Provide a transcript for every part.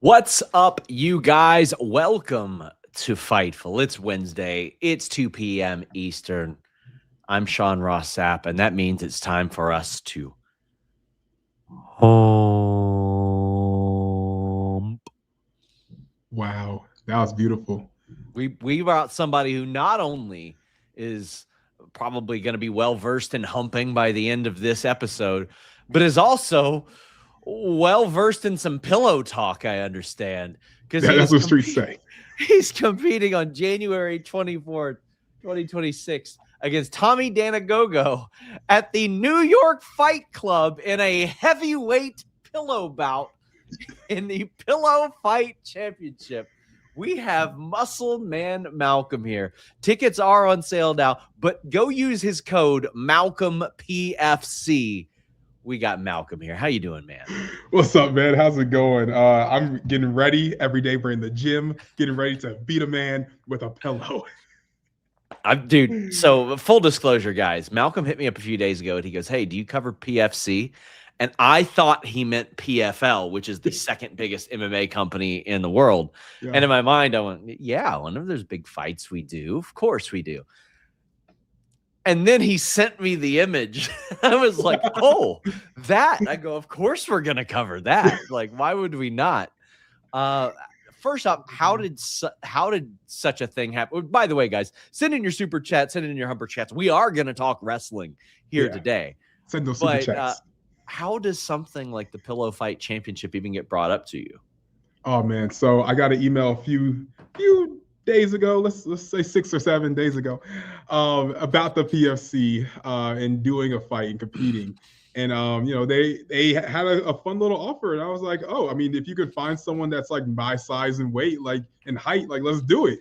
What's up, you guys? Welcome to Fightful. It's Wednesday. It's 2 p.m. Eastern. I'm Sean Ross Sapp, and that means it's time for us to hump. Wow, that was beautiful. We brought somebody who not only is probably going to be well-versed in humping by the end of this episode, but is also well-versed in some pillow talk, I understand. Because That's what streets say. He's competing on January 24th, 2026 against Tommy Danagogo at the New York Fight Club in a heavyweight pillow bout in the Pillow Fight Championship. We have Muscle Man Malcolm here. Tickets are on sale now, but go use his code MalcolmPFC. We got Malcolm here. How you doing, man? What's up, man? How's it going? I'm getting ready every day. We're in the gym, getting ready to beat a man with a pillow. Dude, so full disclosure, guys, Malcolm hit me up a few days ago and he goes, hey, do you cover PFC? And I thought he meant PFL, which is the second biggest MMA company in the world. Yeah. And in my mind, I went, yeah, one of those big fights we do. Of course we do. And then he sent me the image. I was like, oh, that. I go, of course we're going to cover that. Like, why would we not? First up, how did such a thing happen? By the way, guys, send in your super chat, send in your Humper chats. We are going to talk wrestling here today. Send those super chats. How does something like the Pillow Fight Championship even get brought up to you? Oh man, so I got an email a few days ago, let's say 6 or 7 days ago, about the PFC and doing a fight and competing. And they had a fun little offer, and I was like, oh, I mean, if you could find someone that's like my size and weight, like and height, like let's do it.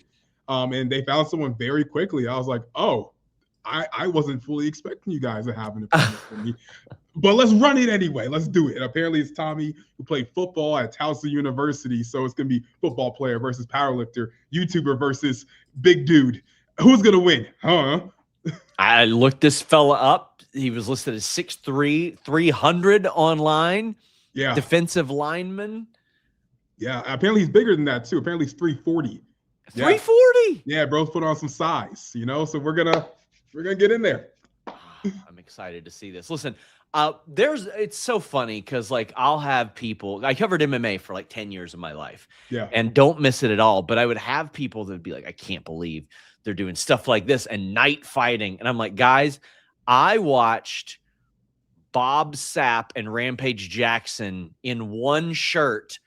And they found someone very quickly. I was like, oh, I wasn't fully expecting you guys to have an opinion for me. But let's run it anyway. Let's do it. And apparently it's Tommy, who played football at Towson University. So it's going to be football player versus powerlifter, YouTuber versus big dude. Who's going to win? Huh? I looked this fella up. He was listed as 6'3", 300 online. Yeah. Defensive lineman. Yeah. Apparently he's bigger than that, too. Apparently he's 340. 340? Yeah, bro's put on some size, So we're going to get in there. I'm excited to see this. Listen, it's so funny because like I'll have people, I covered MMA for like 10 years of my life, and don't miss it at all. But I would have people that would be like, I can't believe they're doing stuff like this and night fighting. And I'm like, guys, I watched Bob Sapp and Rampage Jackson in one shirt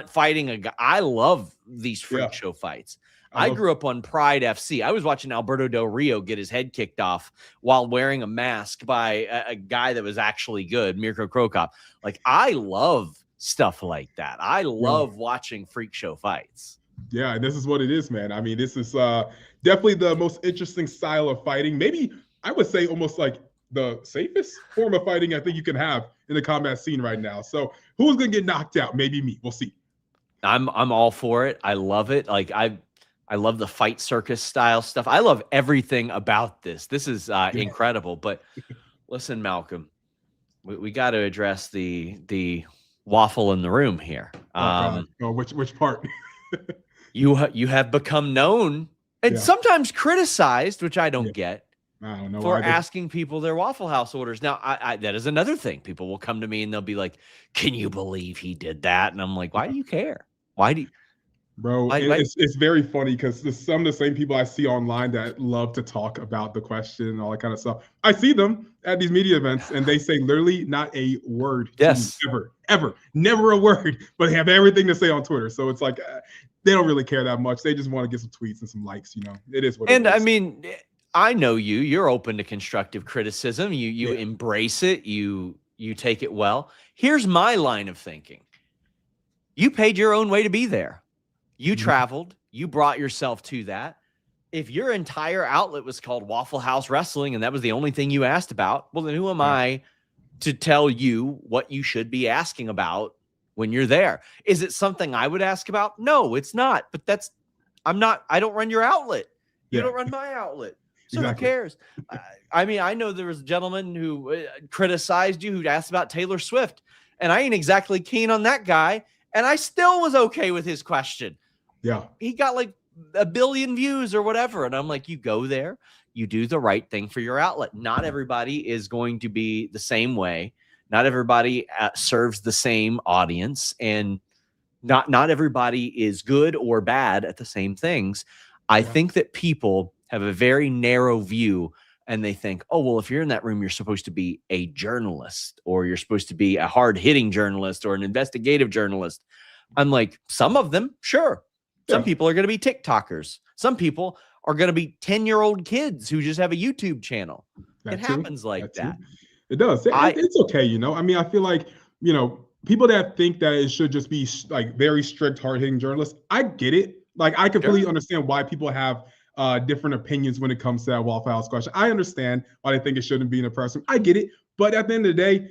fighting a guy. I love these freak show fights. I grew up on Pride FC. I was watching Alberto Del Rio get his head kicked off while wearing a mask by a guy that was actually good, Mirko Krokop. Like, I love stuff like that. I love watching freak show fights. Yeah, and this is what it is, man. I mean, this is definitely the most interesting style of fighting. Maybe I would say almost like the safest form of fighting I think you can have in the combat scene right now. So who's going to get knocked out? Maybe me. We'll see. I'm all for it. I love it. Like, I love the fight circus style stuff. I love everything about this. This is incredible. But listen, Malcolm, we got to address the waffle in the room here. Which part? you have become known and sometimes criticized, which I don't get, I don't know, for asking people their Waffle House orders. Now, that is another thing. People will come to me and they'll be like, "Can you believe he did that?" And I'm like, "Why do you care? Why do you?" Bro, it's very funny because some of the same people I see online that love to talk about the question and all that kind of stuff. I see them at these media events and they say literally not a word. Yes. Ever. Never a word, but they have everything to say on Twitter. So it's like they don't really care that much. They just want to get some tweets and some likes, It is what it is. And I mean, I know you're open to constructive criticism. You embrace it. You take it well. Here's my line of thinking. You paid your own way to be there. You traveled, you brought yourself to that. If your entire outlet was called Waffle House Wrestling and that was the only thing you asked about, well, then who am I to tell you what you should be asking about when you're there? Is it something I would ask about? No, it's not. But I don't run your outlet. You don't run my outlet. So who cares? I mean, I know there was a gentleman who criticized you who asked about Taylor Swift, and I ain't exactly keen on that guy. And I still was okay with his question. Yeah. He got like 1 billion views or whatever. And I'm like, you go there, you do the right thing for your outlet. Not everybody is going to be the same way. Not everybody serves the same audience, and not everybody is good or bad at the same things. I think that people have a very narrow view, and they think, oh, well, if you're in that room, you're supposed to be a journalist, or you're supposed to be a hard-hitting journalist or an investigative journalist. I'm like, some of them, sure. Some people are going to be TikTokers. Some people are going to be 10-year-old kids who just have a YouTube channel. It happens like that. It does. It's okay, you know. I mean, I feel like, you know, people that think that it should just be like very strict, hard-hitting journalists, I get it. Like, I completely understand why people have different opinions when it comes to that Waffle House question. I understand why they think it shouldn't be in a person. I get it. But at the end of the day,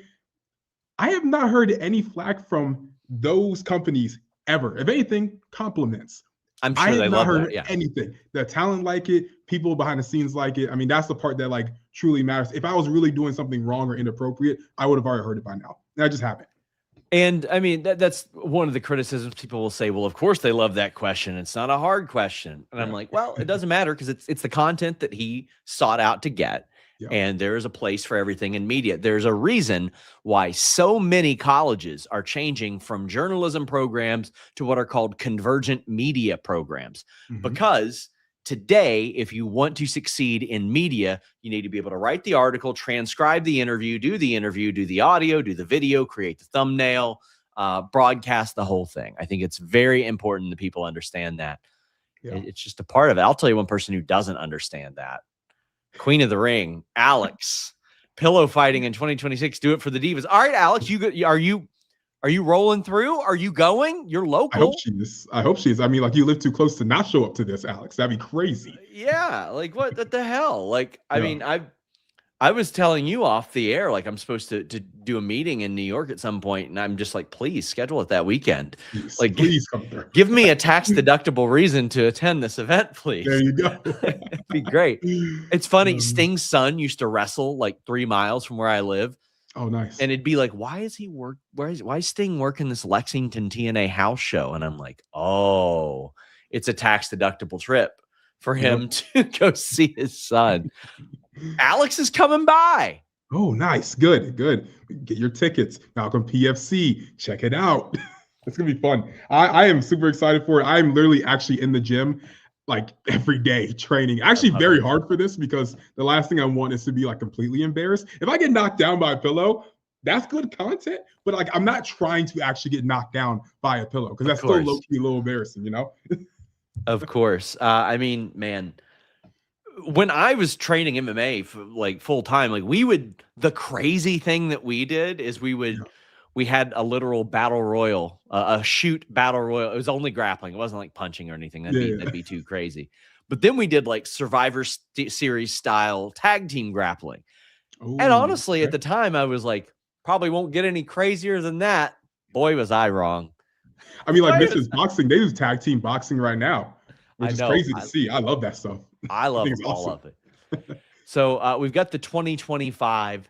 I have not heard any flack from those companies ever. If anything, compliments. I'm sure they love that. Yeah. Anything. The talent like it, people behind the scenes like it. I mean, that's the part that like truly matters. If I was really doing something wrong or inappropriate, I would have already heard it by now. And I just haven't. And I mean, that's one of the criticisms. People will say, well, of course they love that question. It's not a hard question. And I'm like, well, it doesn't matter, because it's the content that he sought out to get. And there is a place for everything in media. There's a reason why so many colleges are changing from journalism programs to what are called convergent media programs. Because today, if you want to succeed in media, you need to be able to write the article, transcribe the interview, do the audio, do the video, create the thumbnail, broadcast the whole thing. I think it's very important that people understand that. It's just a part of it. I'll tell you one person who doesn't understand that. Queen of the Ring, Alex. Pillow fighting in 2026. Do it for the Divas. All right, Alex, are you rolling through? Are you going? You're local. I hope she is. I mean, like, you live too close to not show up to this, Alex. That'd be crazy. Yeah, like what the hell? Like, I mean, I was telling you off the air, like, I'm supposed to do a meeting in New York at some point, and I'm just like, please schedule it that weekend. Please come through. Give me a tax deductible reason to attend this event, please. There you go. It'd be great. It's funny. Sting's son used to wrestle like 3 miles from where I live. Oh, nice. And it'd be like, why is Sting working this Lexington TNA house show? And I'm like, oh, it's a tax deductible trip for him to go see his son. Alex is coming by. Oh, nice. Good. Get your tickets. Malcolm PFC. Check it out. It's going to be fun. I am super excited for it. I'm literally actually in the gym like every day training. Actually very hard for this, because the last thing I want is to be like completely embarrassed. If I get knocked down by a pillow, that's good content. But like, I'm not trying to actually get knocked down by a pillow, because that's still low-key a little embarrassing, you know? Of course. I mean, man, when I was training MMA for like full time, like the crazy thing that we did is we had a literal battle royal, a shoot battle royal. It was only grappling. It wasn't like punching or anything. That'd be too crazy. But then we did like Survivor Series style tag team grappling. Ooh, and honestly, at the time, I was like, probably won't get any crazier than that. Boy, was I wrong. I mean, like, Mrs. Boxing, they do tag team boxing right now, which is crazy to see. I love that stuff. I love all of it. So we've got the 2025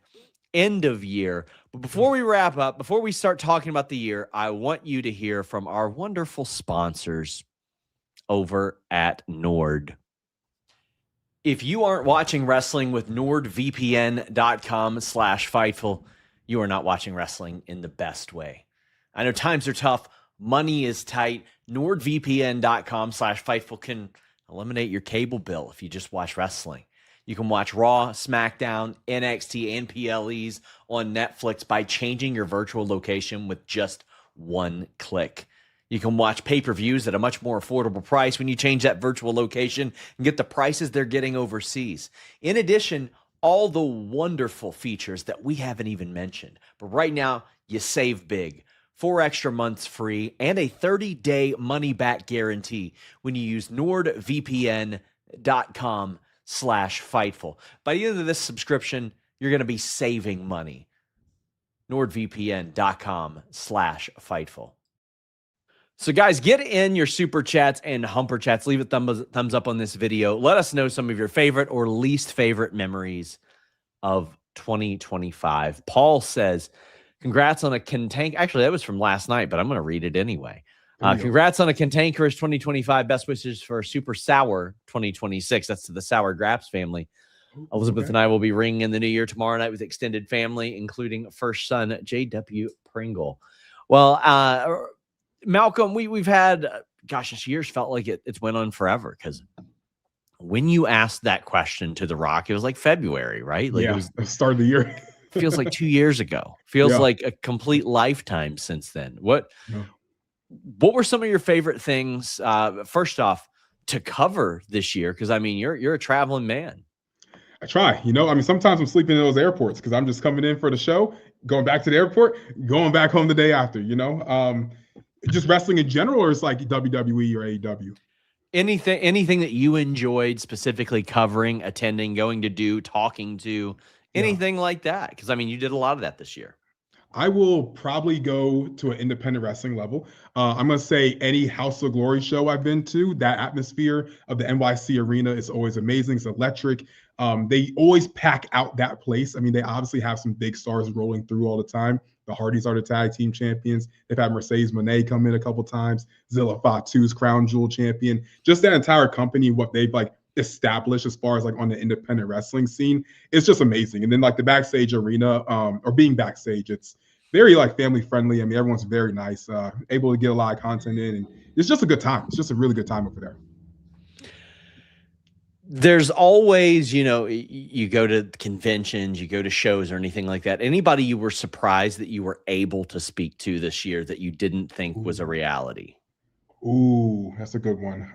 end of year. But before we wrap up, before we start talking about the year, I want you to hear from our wonderful sponsors over at Nord. If you aren't watching wrestling with NordVPN.com/Fightful, you are not watching wrestling in the best way. I know times are tough. Money is tight. NordVPN.com/Fightful can eliminate your cable bill if you just watch wrestling. You can watch Raw, SmackDown, NXT, and PLEs on Netflix by changing your virtual location with just one click. You can watch pay-per-views at a much more affordable price when you change that virtual location and get the prices they're getting overseas. In addition, all the wonderful features that we haven't even mentioned. But right now, you save big. 4 extra months free and a 30-day money-back guarantee when you use NordVPN.com/Fightful. By the end of this subscription, you're going to be saving money. NordVPN.com/Fightful. So guys, get in your super chats and humper chats. Leave a thumbs up on this video. Let us know some of your favorite or least favorite memories of 2025. Paul says, Congrats on a cantank. Actually, that was from last night, but I'm going to read it anyway. Congrats on a cantankerous 2025. Best wishes for Super Sour 2026. That's to the Sour Graps family. Elizabeth and I will be ringing in the new year tomorrow night with extended family, including first son J.W. Pringle. Well, Malcolm, we've had, gosh, this year's felt like it's went on forever, because when you asked that question to The Rock, it was like February, right? Like, yeah, it was the start of the year. Feels like 2 years ago. Feels like a complete lifetime since then. What were some of your favorite things, first off, to cover this year? Because I mean, you're a traveling man. I try, I mean, sometimes I'm sleeping in those airports because I'm just coming in for the show, going back to the airport, going back home the day after, just wrestling in general, or it's like WWE or AEW. Anything that you enjoyed specifically covering, attending, going to do, talking to, anything like that? Because I mean, you did a lot of that this year. I will probably go to an independent wrestling level. I'm going to say any House of Glory show I've been to, that atmosphere of the NYC arena is always amazing. It's electric. They always pack out that place. I mean, they obviously have some big stars rolling through all the time. The Hardys are the tag team champions. They've had Mercedes Moné come in a couple times. Zilla Fatu's crown jewel champion. Just that entire company, what they've established as far as on the independent wrestling scene, it's just amazing. And then the backstage arena, or being backstage, it's very family friendly. I mean, everyone's very nice, able to get a lot of content in, and it's just a good time. It's just a really good time over there. There's always, you go to conventions, you go to shows or anything like that. Anybody you were surprised that you were able to speak to this year that you didn't think was a reality? Ooh, that's a good one.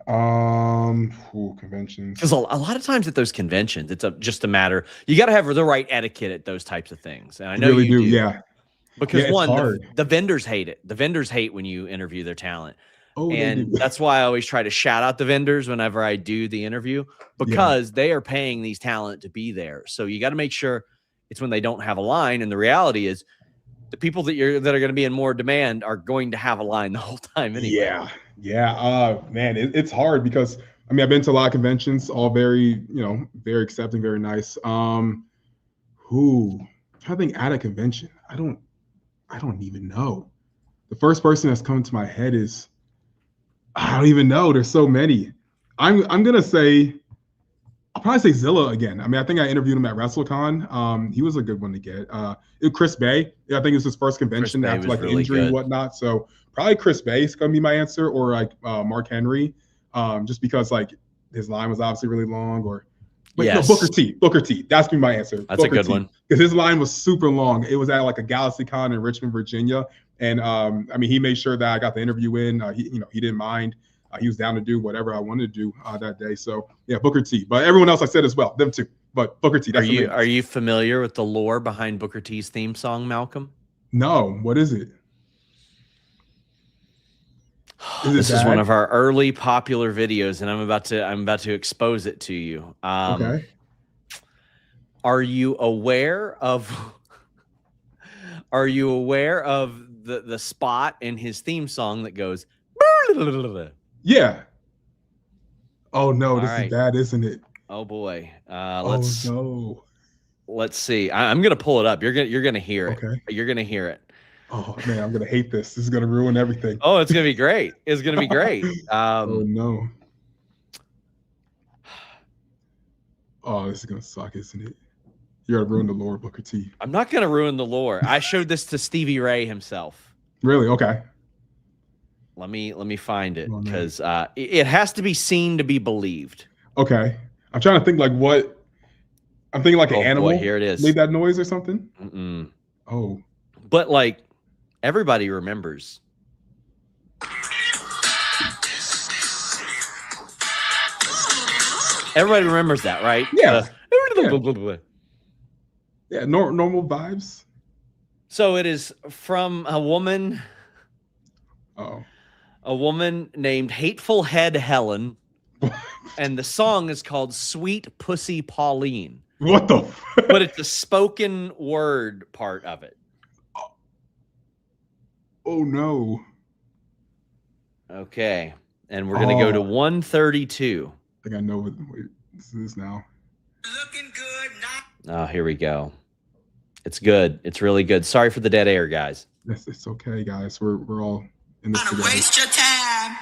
Conventions. Because a lot of times at those conventions, it's just a matter, you got to have the right etiquette at those types of things. And I know you do. Yeah. Because the vendors hate it. The vendors hate when you interview their talent. Oh, and that's why I always try to shout out the vendors whenever I do the interview, because they are paying these talent to be there. So you got to make sure it's when they don't have a line. And the reality is the people that are going to be in more demand are going to have a line the whole time anyway. Yeah. Man, it's hard because I mean, I've been to a lot of conventions, all very, very accepting, very nice. I think at a convention, I don't even know. The first person that's coming to my head is, I don't even know. There's so many. I'm gonna say, I'll probably say Zilla again. I mean, I think I interviewed him at WrestleCon. He was a good one to get. Chris Bay. I think it was his first convention after the really injury and whatnot. So probably Chris Bay is gonna be my answer, or Mark Henry, just because his line was obviously really long. Or no, Booker T. That's gonna be my answer. That's Booker a good one, because his line was super long. It was at a GalaxyCon in Richmond, Virginia. And I mean, he made sure that I got the interview in. He didn't mind. He was down to do whatever I wanted to do that day. So yeah, Booker T. But everyone else I said as well, them too. But Booker T. Are you familiar with the lore behind Booker T's theme song, Malcolm? No. What is it? This is one of our early popular videos, and I'm about to expose it to you. Okay. Are you aware of? Are you aware of the spot in his theme song that goes? Yeah. Oh no, this is bad, isn't it? Oh boy. Let's see. I'm gonna pull it up. You're gonna hear it. Okay. You're gonna hear it. Oh man, I'm gonna hate this. This is gonna ruin everything. Oh, it's gonna be great. It's gonna be great. Oh no. Oh, this is gonna suck, isn't it? You're gonna ruin the lore, Booker T. I'm not gonna ruin the lore. I showed this to Stevie Ray himself. Really? Okay. Let me find it, because it has to be seen to be believed. Okay. I'm trying to think what. I'm thinking an animal. Boy, here it is. Made that noise or something. Mm-mm. Oh. But everybody remembers. Everybody remembers that, right? Yeah. Yeah, normal vibes. So it is from a woman. Oh. A woman named Hateful Head Helen. And the song is called Sweet Pussy Pauline. What the? But it's the spoken word part of it. Oh no. Okay. And we're going to go to 132. I think I know what this is now. Looking good. Oh, here we go. It's good. It's really good. Sorry for the dead air, guys. It's okay, guys. We're all in this together. Waste your time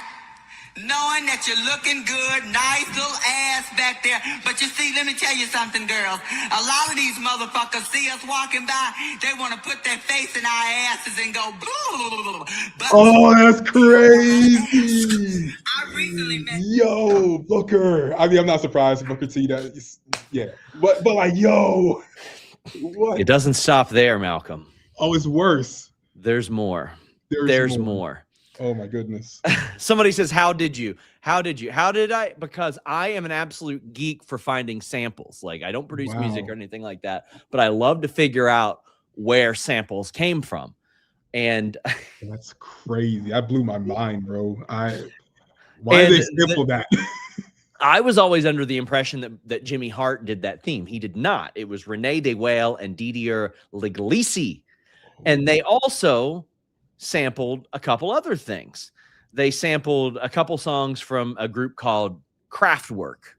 knowing that you're looking good, nice little ass back there. But you see, let me tell you something, girls. A lot of these motherfuckers see us walking by, they want to put their face in our asses and go, boo. But oh, that's crazy. I recently met Booker. I mean, I'm not surprised, Booker T. But like, yo, what? It doesn't stop there, Malcolm. Oh, it's worse. There's more. There's more. Oh my goodness. Somebody says, how did you? How did I? Because I am an absolute geek for finding samples. Like, I don't produce music or anything like that, but I love to figure out where samples came from. And that's crazy. That blew my mind, bro. Why did they sample that? I was always under the impression that Jimmy Hart did that theme. He did not. It was Renee DeWale and Didier Liglisi. And they also sampled a couple other things. They sampled a couple songs from a group called Kraftwerk,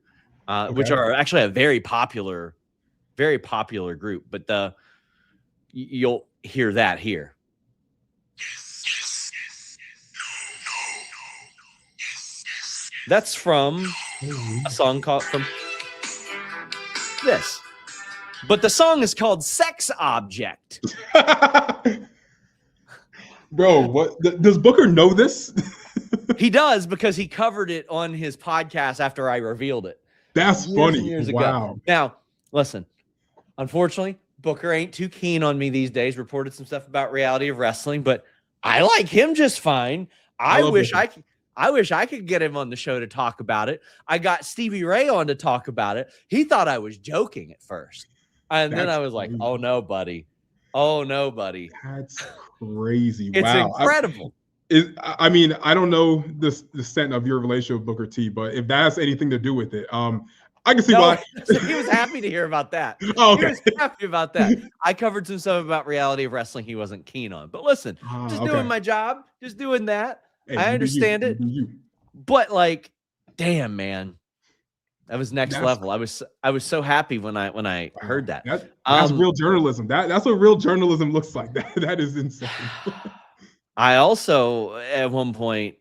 which are actually a very popular group. But you'll hear that here. That's from a song called from this. But the song is called Sex Object. Bro, what does Booker know this? He does, because he covered it on his podcast after I revealed it. That's funny. Years wow. ago. Now, listen, unfortunately, Booker ain't too keen on me these days. Reported some stuff about reality of wrestling, but I like him just fine. I wish I could get him on the show to talk about it. I got Stevie Ray on to talk about it. He thought I was joking at first. And then I was like, oh no, buddy. Oh no, buddy. That's crazy. It's incredible. I mean, I don't know the extent of your relationship with Booker T, but if that has anything to do with it, I can see why. He was happy to hear about that. Oh, okay. He was happy about that. I covered some stuff about reality of wrestling he wasn't keen on. But listen, just doing my job, just doing that. Hey, I understand it. But like, damn, man. That was next level. I was so happy when I heard that. That's real journalism. That's what real journalism looks like. That is insane. I also at one point,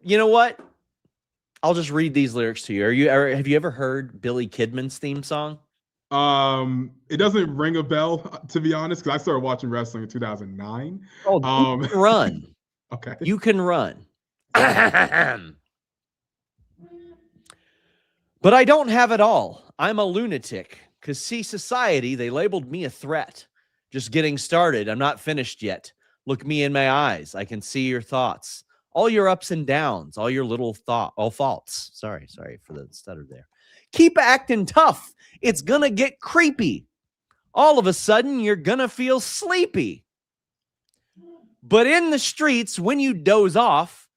you know what? I'll just read these lyrics to you. Have you ever heard Billy Kidman's theme song? It doesn't ring a bell, to be honest, because I started watching wrestling in 2009. Oh, you can run. Okay. You can run. But I don't have it all. I'm a lunatic. Because, see, society, they labeled me a threat. Just getting started. I'm not finished yet. Look me in my eyes. I can see your thoughts. All your ups and downs. All your little faults. Sorry for the stutter there. Keep acting tough. It's going to get creepy. All of a sudden, you're going to feel sleepy. But in the streets, when you doze off,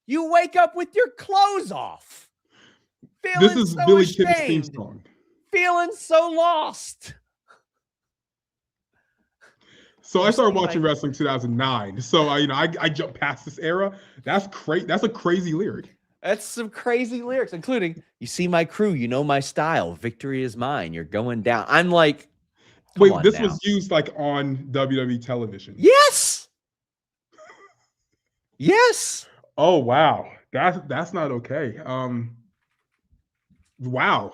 you wake up with your clothes off. This is so Billy Kidman's theme song. Feeling so lost. So I started watching wrestling in 2009. So I jumped past this era. That's crazy. That's a crazy lyric. That's some crazy lyrics, including, you see my crew, you know my style. Victory is mine. You're going down. I'm like, wait, this was used like on WWE television. Yes. Yes. Oh wow. That's not okay. Wow.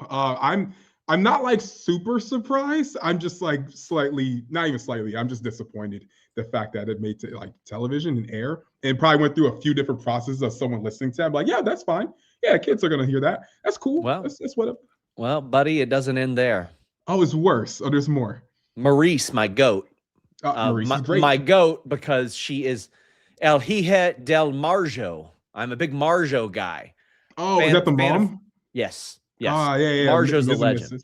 I'm not like super surprised. I'm just like slightly, not even slightly, I'm just disappointed the fact that it made to like television and air, and probably went through a few different processes of someone listening to it. I'm like, yeah, that's fine. Yeah, kids are gonna hear that. That's cool. Well, that's what. Well, buddy, it doesn't end there. Oh, it's worse. Oh, there's more. Maurice, my goat. Maurice is great. My goat, because she is El Hije del Marjo. I'm a big Marjo guy. Oh, is that the mom? Yes. Yes. Yeah. Marjo's a legend.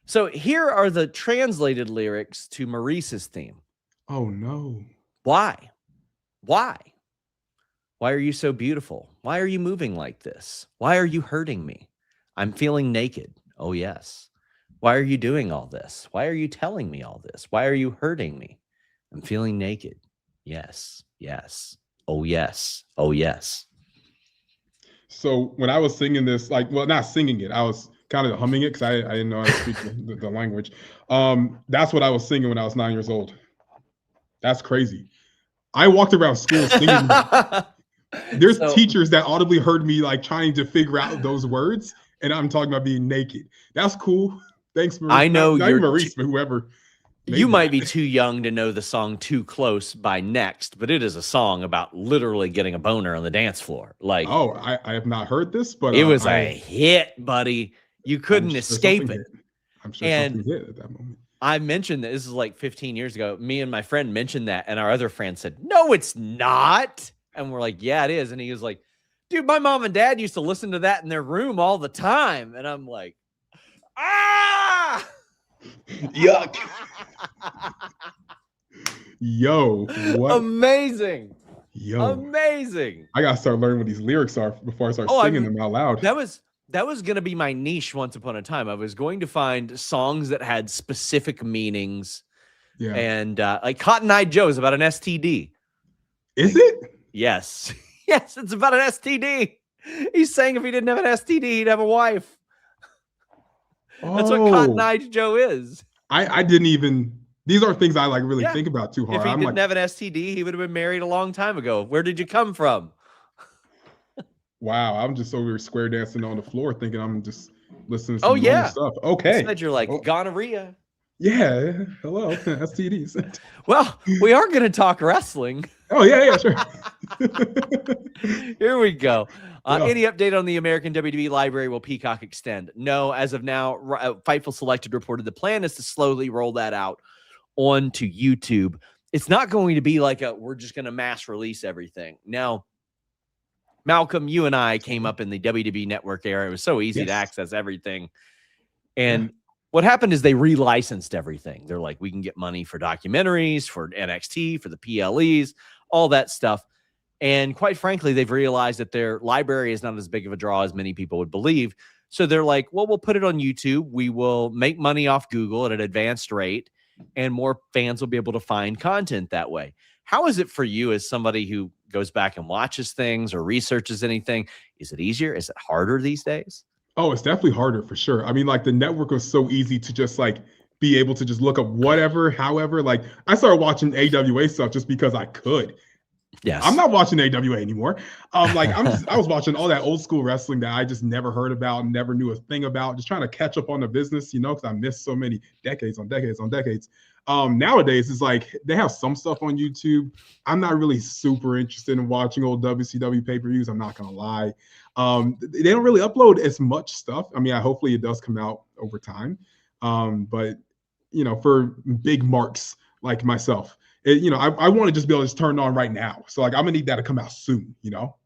So here are the translated lyrics to Maurice's theme. Oh no. Why? Why are you so beautiful? Why are you moving like this? Why are you hurting me? I'm feeling naked. Oh yes. Why are you doing all this? Why are you telling me all this? Why are you hurting me? I'm feeling naked. Yes. Yes. Oh yes. Oh yes. So when I was singing this, like, well, not singing it, I was kind of humming it because I didn't know how to speak the language. That's what I was singing when I was 9 years old. That's crazy. I walked around school singing. There's teachers that audibly heard me like trying to figure out those words, and I'm talking about being naked. That's cool. Thanks, Maurice. I know not Maurice, but whoever. You might be too young to know the song "Too Close" by Next, but it is a song about literally getting a boner on the dance floor. Like, oh, I have not heard this, but it was a hit, buddy. You couldn't escape it. I'm sure something hit at that moment. I mentioned that this is like 15 years ago. Me and my friend mentioned that, and our other friend said, "No, it's not." And we're like, "Yeah, it is." And he was like, "Dude, my mom and dad used to listen to that in their room all the time." And I'm like, "Ah, yuck." Yo, what? Amazing. Yo, amazing. I gotta start learning what these lyrics are before I start singing them out loud. That was going to be my niche once upon a time. I was going to find songs that had specific meanings. Yeah. And like Cotton Eye Joe is about an STD. Is it? Yes. Yes, it's about an STD. He's saying if he didn't have an STD, he'd have a wife. That's what Cotton Eye Joe is. I didn't even, these aren't things I like really think about too hard. If he didn't have an STD, he would have been married a long time ago. Where did you come from? Wow, I'm just over here square dancing on the floor thinking I'm just listening to some stuff. Okay. Instead you're like, gonorrhea. Yeah, hello, STDs. Well, we are going to talk wrestling. Oh, yeah, sure. Here we go. Any update on the American WWE library? Will Peacock extend? No, as of now, Fightful Selected reported the plan is to slowly roll that out onto YouTube. It's not going to be like we're just going to mass release everything. Now, Malcolm, you and I came up in the WWE Network era. It was so easy to access everything. And what happened is they relicensed everything. They're like, we can get money for documentaries, for NXT, for the PLEs, all that stuff. And quite frankly, they've realized that their library is not as big of a draw as many people would believe. So they're like, well, we'll put it on YouTube. We will make money off Google at an advanced rate, and more fans will be able to find content that way. How is it for you as somebody who goes back and watches things or researches anything? Is it easier? Is it harder these days? Oh, it's definitely harder for sure. I mean, like the network was so easy to just like be able to just look up whatever, however, like I started watching AWA stuff just because I could. Yes. I'm not watching AWA anymore. Like I was watching all that old school wrestling that I just never heard about, never knew a thing about, just trying to catch up on the business, you know, because I missed so many decades on decades on decades. Nowadays, it's like they have some stuff on YouTube. I'm not really super interested in watching old WCW pay-per-views. I'm not gonna lie. They don't really upload as much stuff. I mean, hopefully it does come out over time. But you know, for big marks like myself, you know, I want to just be able to just turn it on right now. So like, I'm gonna need that to come out soon. You know.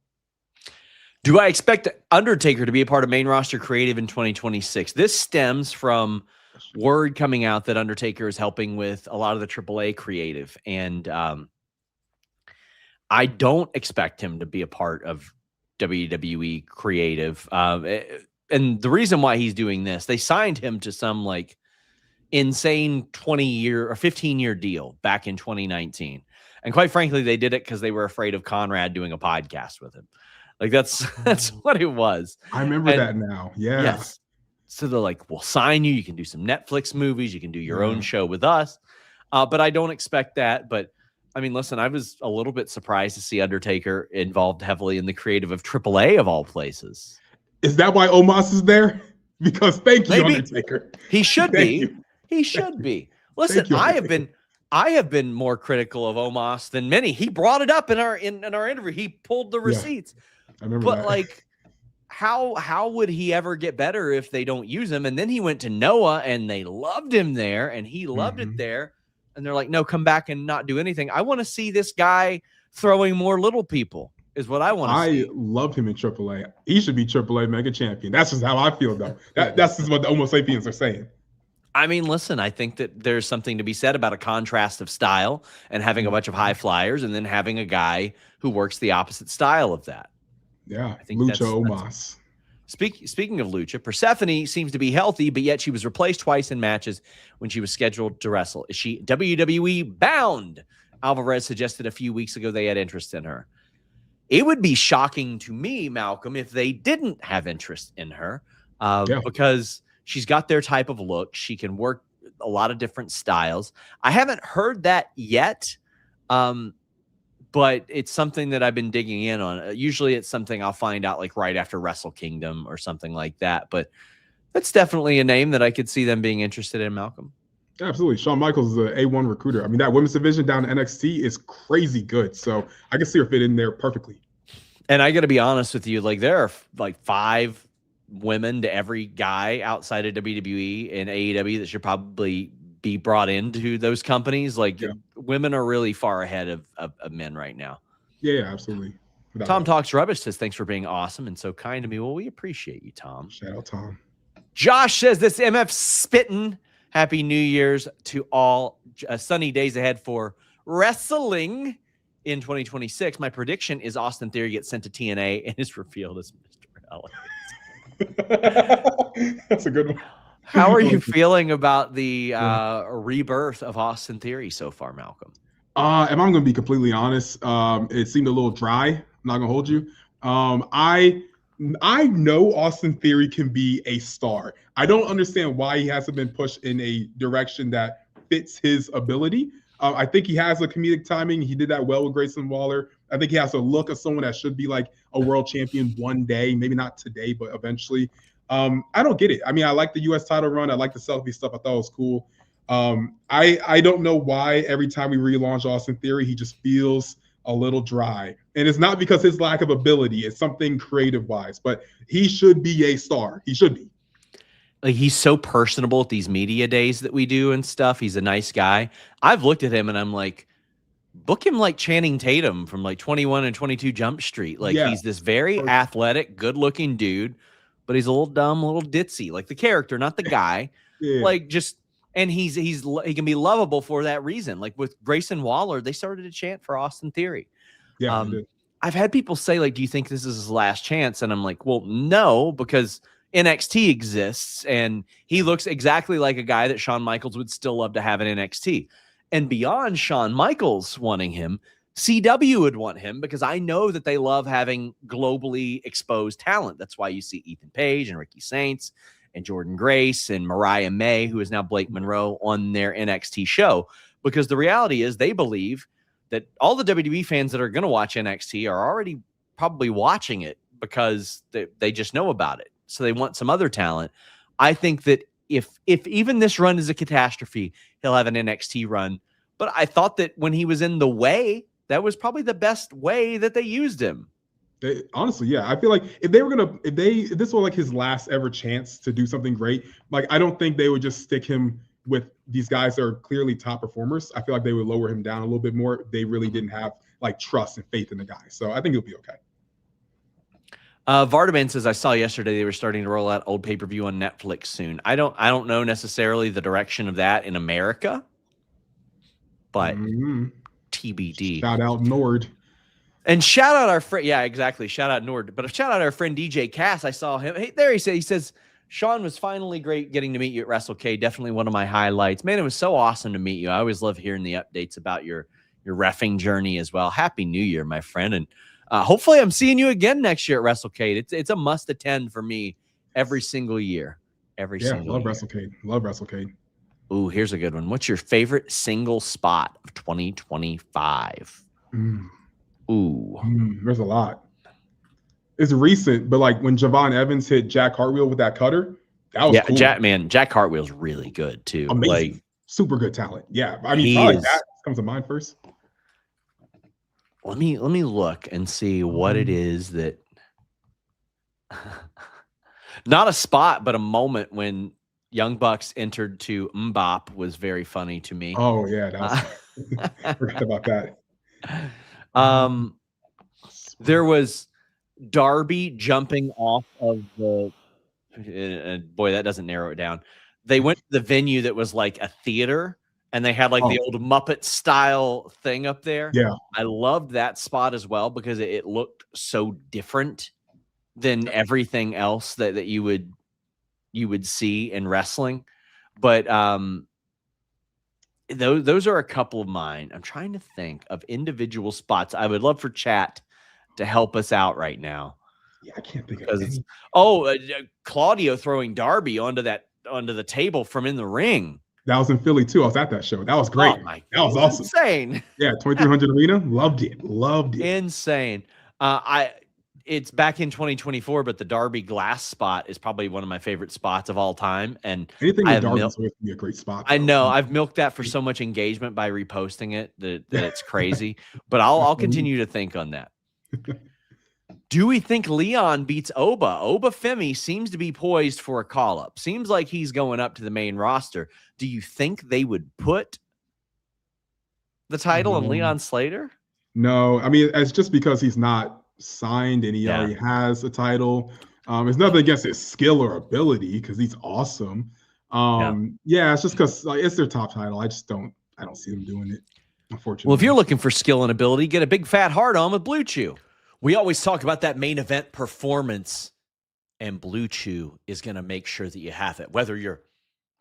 Do I expect Undertaker to be a part of main roster creative in 2026? This stems from word coming out that Undertaker is helping with a lot of the AAA creative, and I don't expect him to be a part of WWE creative. And the reason why he's doing this, they signed him to some like insane 20-year or 15-year deal back in 2019. And quite frankly, they did it because they were afraid of Conrad doing a podcast with him. Like that's what it was. I remember that now. Yeah. Yes. So they're like, we'll sign you. You can do some Netflix movies. You can do your own show with us. But I don't expect that. But I mean, listen, I was a little bit surprised to see Undertaker involved heavily in the creative of AAA of all places. Is that why Omos is there? Because thank you, Undertaker. He should be. He should be. Listen, I have been more critical of Omos than many. He brought it up in our interview. He pulled the receipts. I remember but that. Like, how would he ever get better if they don't use him? And then he went to Noah and they loved him there and he loved it there. And they're like, no, come back and not do anything. I want to see this guy throwing more little people is what I want to see. I love him in AAA. He should be AAA mega champion. That's just how I feel, though. That's just what the Homo sapiens are saying. I mean, listen, I think that there's something to be said about a contrast of style and having a bunch of high flyers and then having a guy who works the opposite style of that. Yeah, I think Lucha Omos. Speaking of Lucha, Persephone seems to be healthy, but yet she was replaced twice in matches when she was scheduled to wrestle. Is she WWE bound? Alvarez suggested a few weeks ago they had interest in her. It would be shocking to me, Malcolm, if they didn't have interest in her. because she's got their type of look. She can work a lot of different styles. I haven't heard that yet, but it's something that I've been digging in on. Usually it's something I'll find out like right after Wrestle Kingdom or something like that. But that's definitely a name that I could see them being interested in, Malcolm. Absolutely. Shawn Michaels is an A1 recruiter. I mean, that women's division down in NXT is crazy good. So I can see her fit in there perfectly. And I got to be honest with you, like there are like 5 women to every guy outside of WWE and AEW that should probably be brought into those companies. Like women are really far ahead of men right now. Yeah, absolutely. Tom Talks Rubbish says, thanks for being awesome and so kind to me. Well, we appreciate you, Tom. Shout out, Tom. Josh says, this MF spittin'. Happy New Year's to all. Sunny days ahead for wrestling in 2026. My prediction is Austin Theory gets sent to TNA and is revealed as Mr. Ellis. That's a good one. How are you feeling about the rebirth of Austin Theory so far, Malcolm? If I'm going to be completely honest, it seemed a little dry. I'm not going to hold you. I know Austin Theory can be a star. I don't understand why he hasn't been pushed in a direction that fits his ability. I think he has a comedic timing. He did that well with Grayson Waller. I think he has a look of someone that should be like a world champion one day, maybe not today, but eventually. I don't get it. I mean, I like the U.S. title run. I like the selfie stuff. I thought it was cool. I don't know why every time we relaunch Austin Theory, he just feels a little dry. And it's not because his lack of ability. It's something creative-wise. But he should be a star. He should be. Like, he's so personable at these media days that we do and stuff. He's a nice guy. I've looked at him and I'm like, book him like Channing Tatum from like 21 and 22 Jump Street. Like, he's this very athletic, good-looking dude, but he's a little dumb, a little ditzy. Like the character, not the guy. Like, just, and he can be lovable for that reason. Like with Grayson Waller, they started a chant for Austin Theory. Yeah, I've had people say, like, do you think this is his last chance? And I'm like, well, no, because NXT exists and he looks exactly like a guy that Shawn Michaels would still love to have in NXT. And beyond Shawn Michaels wanting him, CW would want him because I know that they love having globally exposed talent. That's why you see Ethan Page and Ricky Saints and Jordan Grace and Mariah May, who is now Blake Monroe, on their NXT show. Because the reality is they believe that all the WWE fans that are going to watch NXT are already probably watching it because they just know about it. So they want some other talent. I think that if even this run is a catastrophe, he'll have an NXT run. But I thought that when he was in the way, that was probably the best way that they used him. Honestly, yeah. I feel like if this was like his last ever chance to do something great, like I don't think they would just stick him with these guys that are clearly top performers. I feel like they would lower him down a little bit more if they really didn't have like trust and faith in the guy. So I think he'll be okay. Vardaman says, I saw yesterday they were starting to roll out old pay-per-view on Netflix soon. I don't know necessarily the direction of that in America, but TBD. Shout out Nord. And shout out our friend. Yeah, exactly. Shout out Nord. But shout out our friend DJ Cass. I saw him. Hey, there he says, Sean, was finally great getting to meet you at WrestleK. Definitely one of my highlights. Man, it was so awesome to meet you. I always love hearing the updates about your reffing journey as well. Happy New Year, my friend. And hopefully I'm seeing you again next year at WrestleK. It's a must attend for me every single year. Love WrestleK. Love WrestleK. Ooh, here's a good one. What's your favorite single spot of 2025? There's a lot. It's recent, but like when Javon Evans hit Jack Hartwheel with that cutter, that was cool. Jack Hartwheel's really good too. Amazing. Like, super good talent. Yeah, I mean, probably that comes to mind first. Let me look and see what it is that. Not a spot, but a moment when Young Bucks entered to Mbop was very funny to me. Oh yeah, that was forgot about that. There was Darby jumping off of the boy, that doesn't narrow it down. They went to the venue that was like a theater and they had like the old Muppet style thing up there. Yeah. I loved that spot as well because it looked so different than everything else that you would see in wrestling. But those are a couple of mine. I'm trying to think of individual spots. I would love for chat to help us out right now. Yeah, I can't think because of it's any. Claudio throwing Darby onto the table from in the ring. That was in Philly too. I was at that show. That was great. Oh my, that was awesome. Insane. Yeah, 2300 Arena. Loved it. Loved it. Insane. It's back in 2024, but the Darby glass spot is probably one of my favorite spots of all time. And anything with Darby is always be a great spot. I know I've milked that for so much engagement by reposting it that it's crazy. But I'll continue to think on that. Do we think Leon beats Oba? Oba Femi seems to be poised for a call-up. Seems like he's going up to the main roster. Do you think they would put the title on Leon Slater? No, I mean, it's just because he's not signed and he already has a title. It's nothing against his skill or ability because he's awesome. It's just because it's their top title. I don't see them doing it, unfortunately. Well, if you're looking for skill and ability, get a big fat heart on with Blue Chew. We always talk about that main event performance, and Blue Chew is going to make sure that you have it. Whether you're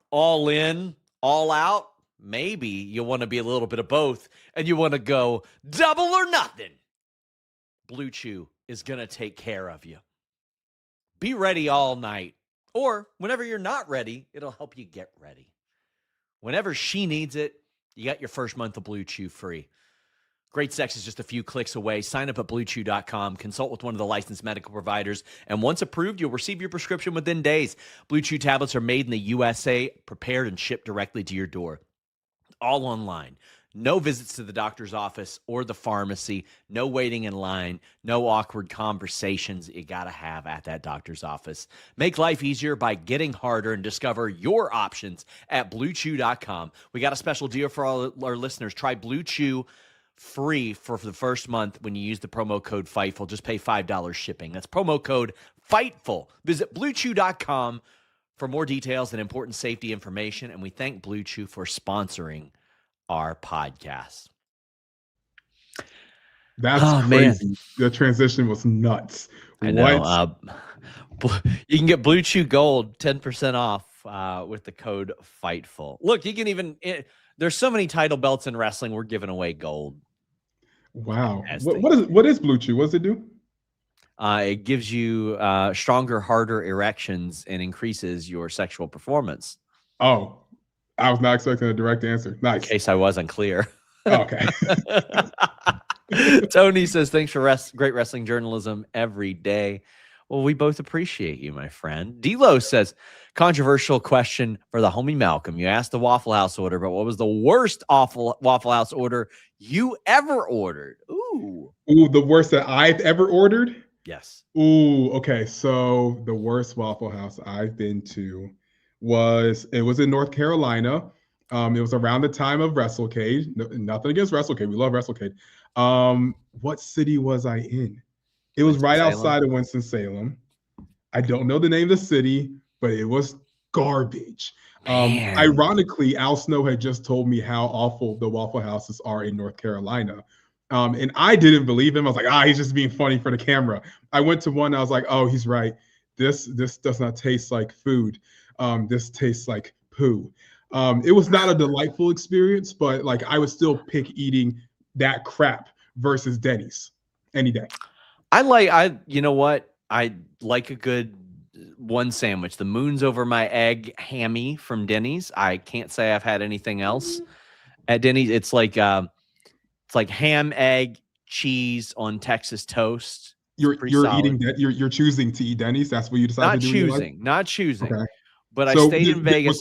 all in, all out, maybe you want to be a little bit of both, and you want to go double or nothing. Blue Chew is going to take care of you. Be ready all night, or whenever you're not ready, it'll help you get ready. Whenever she needs it, you got your first month of Blue Chew free. Great sex is just a few clicks away. Sign up at BlueChew.com. Consult with one of the licensed medical providers. And once approved, you'll receive your prescription within days. Blue Chew tablets are made in the USA, prepared and shipped directly to your door. All online. No visits to the doctor's office or the pharmacy. No waiting in line. No awkward conversations that you got to have at that doctor's office. Make life easier by getting harder and discover your options at BlueChew.com. We got a special deal for all our listeners. Try Blue Chew free for the first month when you use the promo code FIGHTFUL. Just pay $5 shipping. That's promo code FIGHTFUL. Visit BlueChew.com for more details and important safety information. And we thank Blue Chew for sponsoring our podcast. That's crazy. Man. The transition was nuts. I know. You can get Blue Chew Gold 10% off with the code FIGHTFUL. Look, you can even... there's so many title belts in wrestling. We're giving away gold. Wow. What is Blue Chew? What does it do? It gives you stronger, harder erections and increases your sexual performance. Oh, I was not expecting a direct answer. Nice. In case I wasn't clear. Oh, okay. Tony says, thanks for great wrestling journalism every day. Well, we both appreciate you, my friend. D-Lo says, controversial question for the homie Malcolm. You asked the Waffle House order, but what was the worst Waffle House order you ever ordered? Ooh, the worst that I've ever ordered? Yes. Ooh, okay. So the worst Waffle House I've been to was in North Carolina. It was around the time of WrestleCade. Nothing against WrestleCade. We love WrestleCade. What city was I in? It was right outside of Winston-Salem. I don't know the name of the city, but it was garbage. Ironically, Al Snow had just told me how awful the Waffle Houses are in North Carolina. And I didn't believe him. I was like, he's just being funny for the camera. I went to one. I was like, oh, he's right. This does not taste like food. This tastes like poo. It was not a delightful experience, but like I would still pick eating that crap versus Denny's any day. You know what? I like a good one sandwich. The moon's over my egg hammy from Denny's. I can't say I've had anything else at Denny's. It's like ham, egg, cheese on Texas toast. You're eating that. You're choosing to eat Denny's. That's what you decided to do. Not choosing. Okay. But I stayed in Vegas.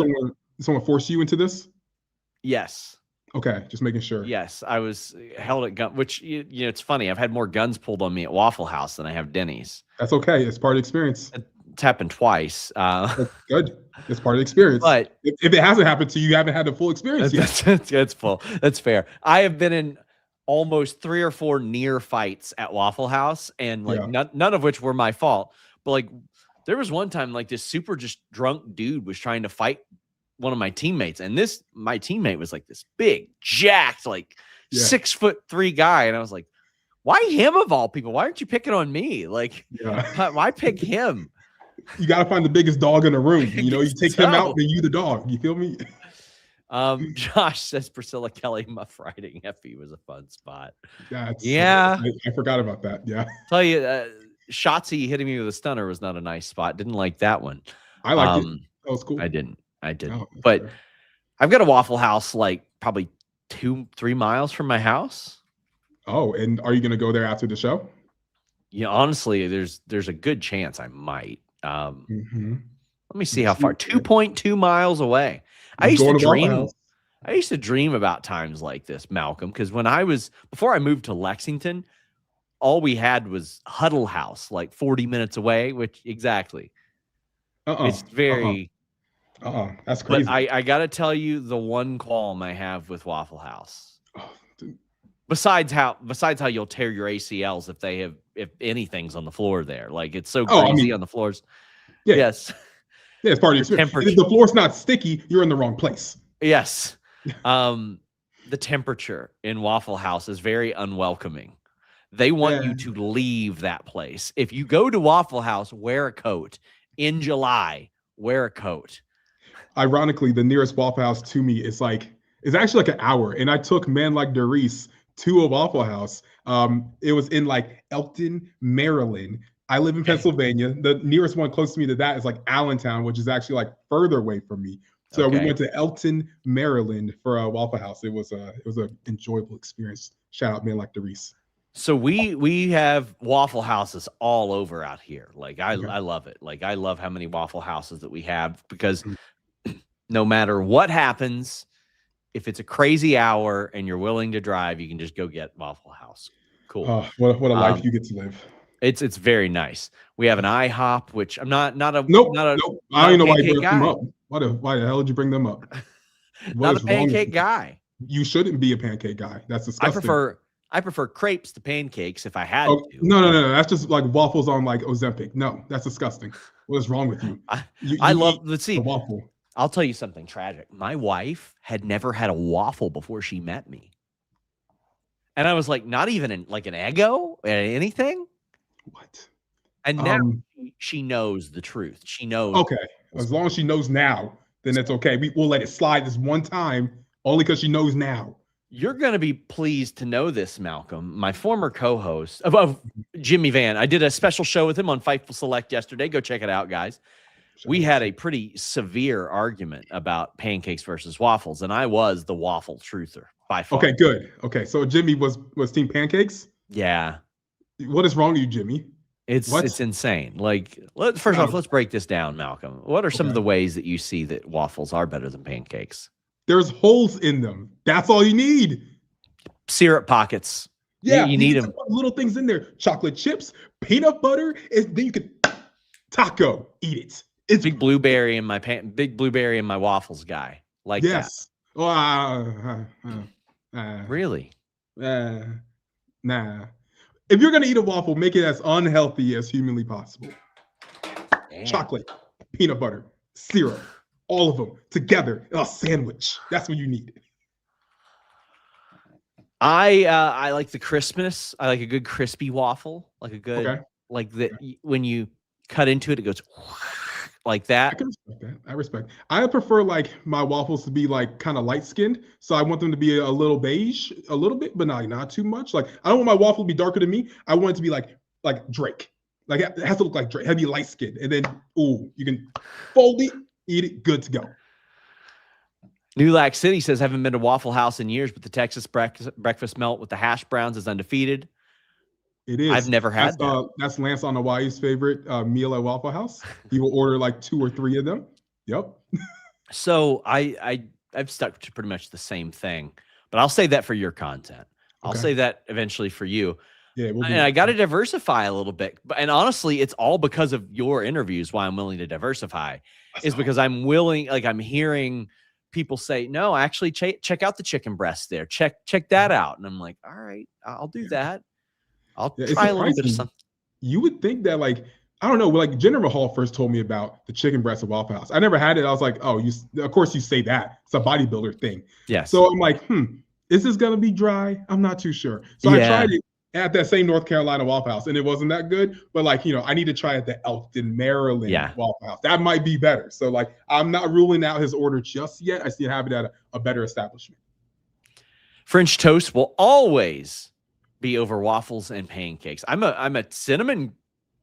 Someone force you into this? Yes. Okay, just making sure. Yes, I was held at gun, which, it's funny. I've had more guns pulled on me at Waffle House than I have Denny's. That's okay. It's part of the experience. It's happened twice. That's good. It's part of the experience. But if it hasn't happened to you, you haven't had the full experience yet. It's full. That's fair. I have been in almost 3 or 4 near fights at Waffle House, and none of which were my fault. But there was one time this super just drunk dude was trying to fight one of my teammates, and my teammate was this big, jacked, 6'3" guy, and I was like, "Why him of all people? Why aren't you picking on me? Why pick him?" You got to find the biggest dog in the room. You take him out, then you the dog. You feel me? Josh says Priscilla Kelly Muff Riding Effie was a fun spot. I forgot about that. Yeah. Tell you, Shotzi hitting me with a stunner was not a nice spot. Didn't like that one. I liked it. That was cool. I didn't. Oh, but fair. I've got a Waffle House like probably 2-3 miles from my house. Oh, and are you going to go there after the show? Yeah, honestly, there's a good chance I might. Let me see how far. 2.2 miles away. I used to dream about times like this, Malcolm, because before I moved to Lexington, all we had was Huddle House, like 40 minutes away, which exactly. It's very that's crazy. But I gotta tell you the one qualm I have with Waffle House. Besides how you'll tear your ACLs if anything's on the floor there. Like it's so crazy on the floors. Yeah. Yes. Yeah, it's part of the experience. If the floor's not sticky, you're in the wrong place. Yes. The temperature in Waffle House is very unwelcoming. They want you to leave that place. If you go to Waffle House, wear a coat. In July, wear a coat. Ironically, the nearest Waffle House to me is actually like an hour. And I took Man Like Doris to a Waffle House. It was in like Elkton, Maryland. I live in Pennsylvania. The nearest one close to me to that is like Allentown, which is actually like further away from me. So we went to Elkton, Maryland for a Waffle House. It was an enjoyable experience. Shout out Man Like Doris. So we have Waffle Houses all over out here. Like I love it. Like I love how many Waffle Houses that we have because no matter what happens, if it's a crazy hour and you're willing to drive, you can just go get Waffle House. Cool. Oh, what a life you get to live. It's very nice. We have an IHOP, which I'm not a nope. I don't even know why you brought them up. Why the hell did you bring them up? Not a pancake guy. You shouldn't be a pancake guy. That's disgusting. I prefer crepes to pancakes if I had to. No. That's just like waffles on like Ozempic. No, that's disgusting. What is wrong with you? Let's see. Waffle. I'll tell you something tragic. My wife had never had a waffle before she met me. And I was like, not even like an Eggo or anything. What? And now she knows the truth. She knows. Okay. As long as she knows now, then it's okay. We'll let it slide this one time only because she knows now. You're going to be pleased to know this, Malcolm. My former co-host of Jimmy Van. I did a special show with him on Fightful Select yesterday. Go check it out, guys. We had a pretty severe argument about pancakes versus waffles, and I was the waffle truther by far. Okay, good. Okay, so Jimmy was team pancakes? Yeah. What is wrong with you, Jimmy? It's insane. Like, first off, let's break this down, Malcolm. What are some of the ways that you see that waffles are better than pancakes? There's holes in them. That's all you need. Syrup pockets. Yeah, you need them. Little things in there. Chocolate chips, peanut butter. Then you could taco, eat it. It's big blueberry in my waffles guy. Like yes. that. Really? Nah. If you're gonna eat a waffle, make it as unhealthy as humanly possible. Damn. Chocolate, peanut butter, syrup. All of them together in a sandwich. That's what you need. I like the crispness. I like a good crispy waffle, like a good like that. When you cut into it, it goes like that. I can respect that. I respect. I prefer like my waffles to be like kind of light skinned, so I want them to be a little beige, a little bit, but not too much. Like I don't want my waffle to be darker than me. I want it to be like Drake. Like it has to look like Drake. It has to be light skinned, and then you can fold it. Eat it, good to go. New Lac City says, haven't been to Waffle House in years, but the Texas breakfast melt with the hash browns is undefeated. It is. I've never had that. That's Lance on Hawaii's favorite meal at Waffle House. He will order like 2 or 3 of them. Yep. So I've stuck to pretty much the same thing, but I'll say that for your content. I'll say that eventually for you. Yeah, and I got to diversify a little bit. And honestly, it's all because of your interviews why I'm willing to diversify. Because I'm willing, like I'm hearing people say, no, actually check out the chicken breast there. Check that out. And I'm like, all right, I'll do that. I'll try a little bit of something. You would think that like, I don't know, like Jinder Mahal first told me about the chicken breast at Waffle House. I never had it. I was like, oh, of course you say that. It's a bodybuilder thing. Yeah. So I'm like, is this going to be dry? I'm not too sure. So I tried it at that same North Carolina Waffle House, and it wasn't that good. But like, I need to try at the Elkton, Maryland Waffle House. That might be better. So like, I'm not ruling out his order just yet. I still have it at a better establishment. French toast will always be over waffles and pancakes. I'm a cinnamon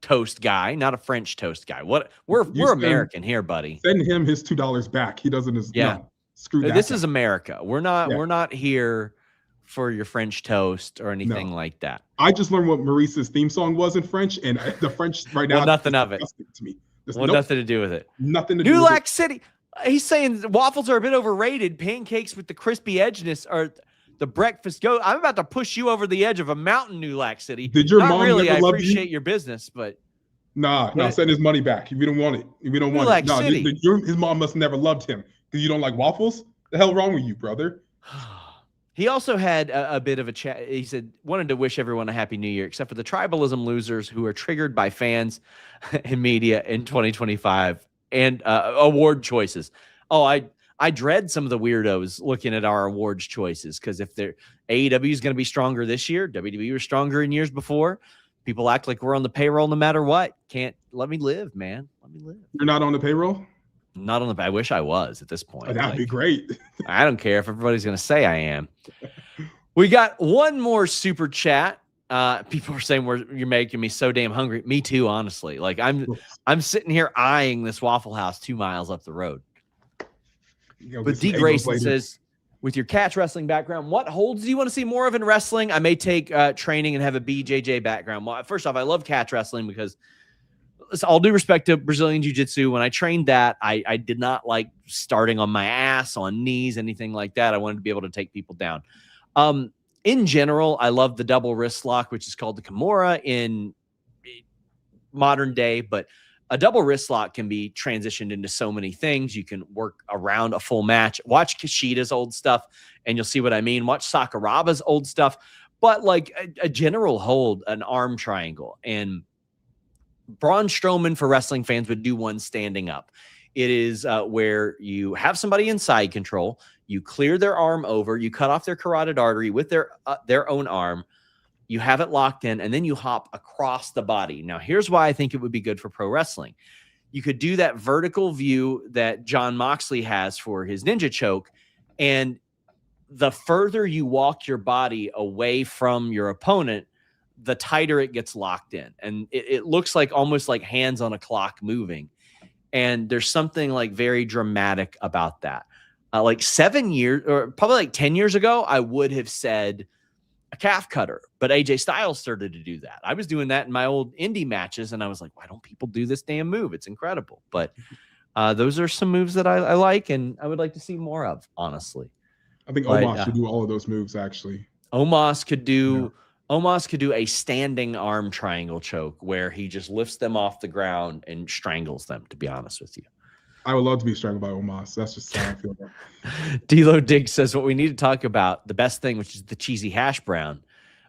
toast guy, not a French toast guy. What we're American here, buddy. Send him his $2 back. He doesn't. No, screw that. This is America. We're not here for your French toast or anything like that. I just learned what Maurice's theme song was in French, and the French right now. Nothing of it. To me. Nothing to do with it. Nothing to do New with Lac City. He's saying waffles are a bit overrated. Pancakes with the crispy edginess are the breakfast go. I'm about to push you over the edge of a mountain, New Lac City. Did your mom really? never I love appreciate your business, but no, send his money back if you don't want it. If you don't want it, no, his mom must never loved him because you don't like waffles. The hell wrong with you, brother? He also had a bit of a chat. He said, wanted to wish everyone a happy new year, except for the tribalism losers who are triggered by fans and media in 2025 and award choices. Oh, I dread some of the weirdos looking at our awards choices because if AEW is going to be stronger this year, WWE was stronger in years before. People act like we're on the payroll no matter what. Can't let me live, man. Let me live. You're not on the payroll? Not on the. I wish I was at this point. That'd be great. I don't care if everybody's going to say I am. We got one more super chat. People are saying you're making me so damn hungry. Me too, honestly. Like I'm sitting here eyeing this Waffle House 2 miles up the road. But D. Grayson says, with your catch wrestling background, what holds do you want to see more of in wrestling? I may take training and have a BJJ background. Well, first off, I love catch wrestling because all due respect to Brazilian Jiu-Jitsu, when I trained that, I did not like starting on my ass, on knees, anything like that. I wanted to be able to take people down. In general, I love the double wrist lock, which is called the Kimura in modern day, but a double wrist lock can be transitioned into so many things. You can work around a full match. Watch Kishida's old stuff, and you'll see what I mean. Watch Sakuraba's old stuff. But like a general hold, an arm triangle. And Braun Strowman, for wrestling fans, would do one standing up. It is where you have somebody in side control. You clear their arm over. You cut off their carotid artery with their own arm. You have it locked in, and then you hop across the body. Now, here's why I think it would be good for pro wrestling. You could do that vertical view that Jon Moxley has for his ninja choke, and the further you walk your body away from your opponent, the tighter it gets locked in. And it looks like almost like hands on a clock moving. And there's something like very dramatic about that. Like 7 years, or probably like 10 years ago, I would have said a calf cutter, but AJ Styles started to do that. I was doing that in my old indie matches, and I was like, why don't people do this damn move? It's incredible. But those are some moves that I like, and I would like to see more of, honestly. I think Omos should do all of those moves, actually. Omos could do a standing arm triangle choke where he just lifts them off the ground and strangles them, to be honest with you. I would love to be strangled by Omos. That's just how I feel about it. D'Lo Diggs says what we need to talk about, the best thing, which is the cheesy hash brown.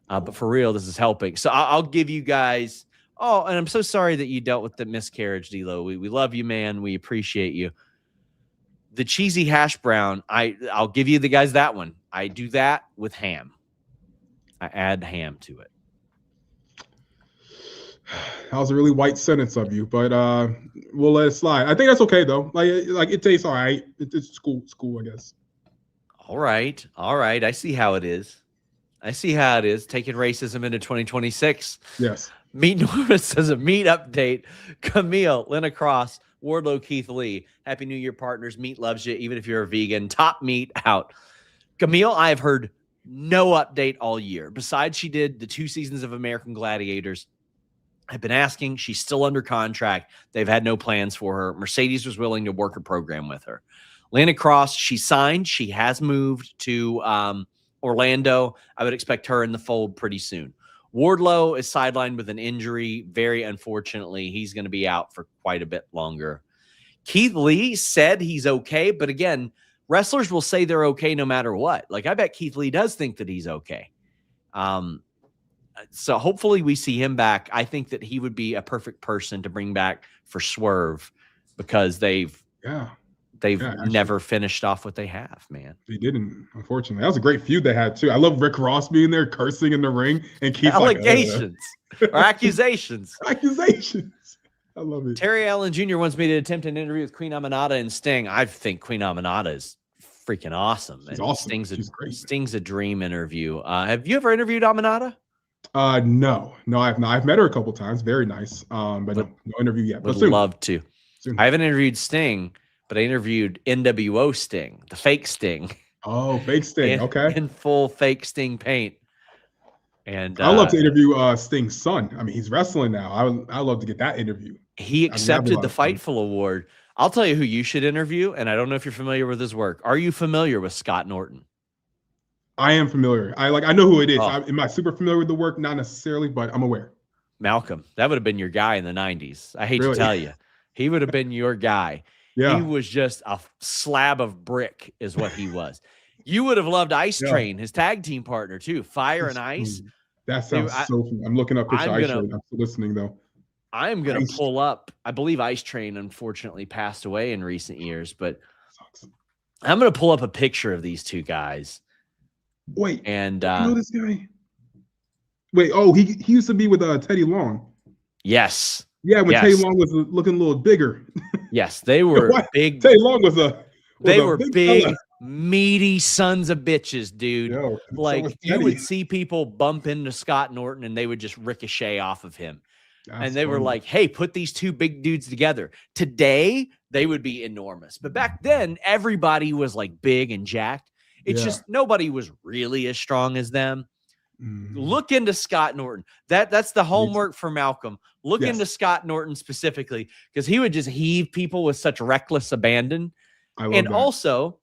But for real, this is helping. So I'll give you guys. Oh, and I'm so sorry that you dealt with the miscarriage, D'Lo. We love you, man. We appreciate you. The cheesy hash brown, I'll give you the guys that one. I do that with ham. I add ham to it. That was a really white sentence of you, but we'll let it slide. I think that's okay though. Like it tastes all right. It's cool, I guess. All right. I see how it is. Taking racism into 2026. Yes. Meat Norris says a meat update. Camille, Lena Cross, Wardlow, Keith Lee. Happy New Year, partners. Meat loves you, even if you're a vegan. Top meat out. Camille, I have heard no update all year. Besides, she did the 2 seasons of American Gladiators. I've been asking. She's still under contract. They've had no plans for her. Mercedes was willing to work a program with her. Lana Cross, she signed. She has moved to Orlando. I would expect her in the fold pretty soon. Wardlow is sidelined with an injury. Very unfortunately, he's going to be out for quite a bit longer. Keith Lee said he's okay, but again, wrestlers will say they're okay no matter what. Like, I bet Keith Lee does think that he's okay. So hopefully we see him back. I think that he would be a perfect person to bring back for Swerve because they've never finished off what they have, man. They didn't, unfortunately. That was a great feud they had too. I love Rick Ross being there cursing in the ring and Keith allegations or accusations. Accusations. I love it. Terry Allen Jr. wants me to attempt an interview with Queen Aminata and Sting. I think Queen Aminata is freaking awesome. She's awesome. Sting's a dream interview. Have you ever interviewed Aminata? No, I have not. I've met her a couple times. Very nice. But no interview yet. Would But soon. love to. Soon. I haven't interviewed Sting, but I interviewed NWO Sting, the fake Sting. Oh, fake Sting. Okay. In full fake Sting paint. And I love to interview Sting's son. I mean, he's wrestling now. I love to get that interview. He accepted the Fightful Award. I'll tell you who you should interview, and I don't know if you're familiar with his work. Are you familiar with Scott Norton? I am familiar. I know who it is. Am I super familiar with the work? Not necessarily, but I'm aware. Malcolm. That would have been your guy in the 90s. I hate to tell you. He would have been your guy. Yeah. He was just a slab of brick is what he was. You would have loved Ice Train, his tag team partner too. Fire and Ice. That sounds so fun. I'm looking up picture Ice Train. I'm listening though. I'm going to pull up. I believe Ice Train unfortunately passed away in recent years, but I'm going to pull up a picture of these two guys. Wait, and you know this guy? Wait, he used to be with Teddy Long. Yes. Yeah, when Teddy Long was looking a little bigger. Yes, they were big. Teddy Long was they were big meaty sons of bitches, dude. Yo, like you would see people bump into Scott Norton and they would just ricochet off of him. And they were like, hey, put these two big dudes together. Today, they would be enormous. But back then, everybody was like big and jacked. It's just nobody was really as strong as them. Look into Scott Norton. That's the homework for Malcolm. Look into Scott Norton specifically, because he would just heave people with such reckless abandon. And also,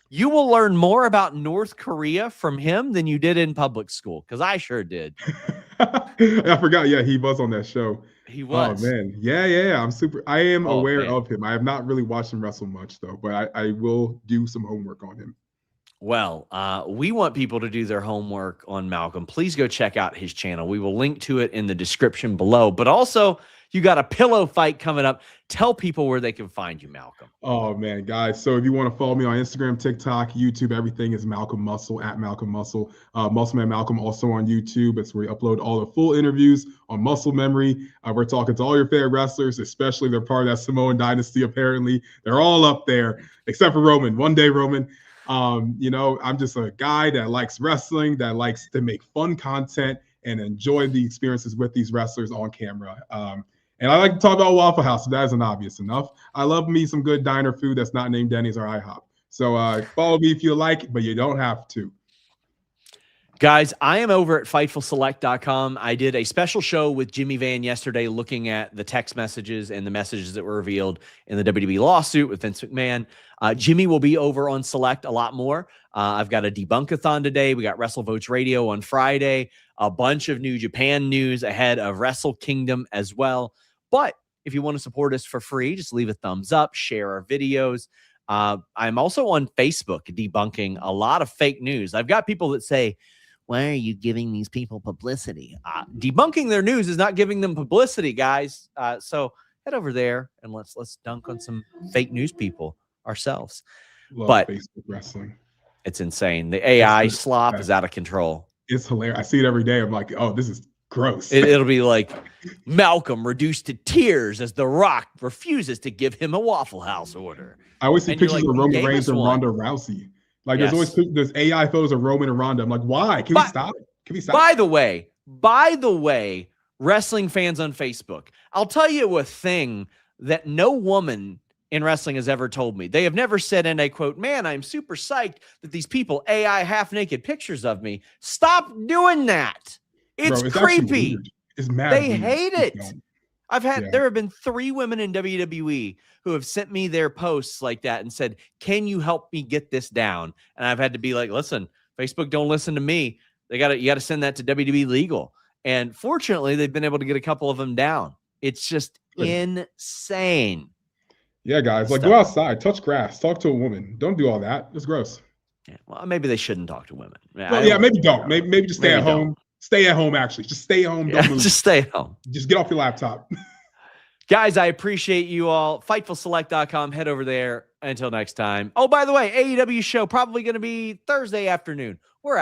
you will learn more about North Korea from him than you did in public school, because I sure did. I forgot. Yeah, he was on that show. He was. Oh man, yeah. I am aware of him. I have not really watched him wrestle much though, but I will do some homework on him. Well, we want people to do their homework on Malcolm. Please go check out his channel. We will link to it in the description below. But also, you got a pillow fight coming up. Tell people where they can find you, Malcolm. Oh, man, guys. So if you want to follow me on Instagram, TikTok, YouTube, everything is Malcolm Muscle, at Malcolm Muscle. Muscleman Malcolm also on YouTube. It's where we upload all the full interviews on Muscle Memory. We're talking to all your favorite wrestlers, especially they're part of that Samoan dynasty, apparently. They're all up there, except for Roman. One day, Roman. I'm just a guy that likes wrestling, that likes to make fun content and enjoy the experiences with these wrestlers on camera. And I like to talk about Waffle House, if that isn't obvious enough. I love me some good diner food that's not named Denny's or IHOP. So follow me if you like, but you don't have to. Guys, I am over at FightfulSelect.com. I did a special show with Jimmy Van yesterday looking at the text messages and the messages that were revealed in the WWE lawsuit with Vince McMahon. Jimmy will be over on Select a lot more. I've got a debunkathon today. We got Wrestle Votes Radio on Friday. A bunch of New Japan news ahead of Wrestle Kingdom as well. But if you want to support us for free, just leave a thumbs up, share our videos. I'm also on Facebook debunking a lot of fake news. I've got people that say, why are you giving these people publicity? Debunking their news is not giving them publicity, guys. So head over there and let's dunk on some fake news people ourselves. Love Facebook wrestling. It's insane. The AI slop is out of control. It's hilarious. I see it every day. I'm like, oh, this is gross. It'll be like Malcolm reduced to tears as The Rock refuses to give him a Waffle House order. I always see pictures of Roman Reigns and Ronda Rousey. Like there's AI photos of Roman and Ronda. I'm like, why? Can we stop? Can we stop? By the way, wrestling fans on Facebook, I'll tell you a thing that no woman in wrestling has ever told me. They have never said, and I quote, man, I'm super psyched that these people AI half-naked pictures of me. Stop doing that. It's creepy. It's mad. They hate it. There have been 3 women in WWE who have sent me their posts like that and said, can you help me get this down? And I've had to be like, listen, Facebook don't listen to me. You got to send that to WWE legal. And fortunately, they've been able to get a couple of them down. It's just insane. Yeah, guys, like go outside, touch grass, talk to a woman. Don't do all that. It's gross. Yeah, well, maybe they shouldn't talk to women. Well, maybe don't. Maybe just stay at home. Don't. Stay at home, actually. Just stay at home. Don't move. Just stay at home. Just get off your laptop. Guys, I appreciate you all. FightfulSelect.com. Head over there. Until next time. Oh, by the way, AEW show probably going to be Thursday afternoon. We're out.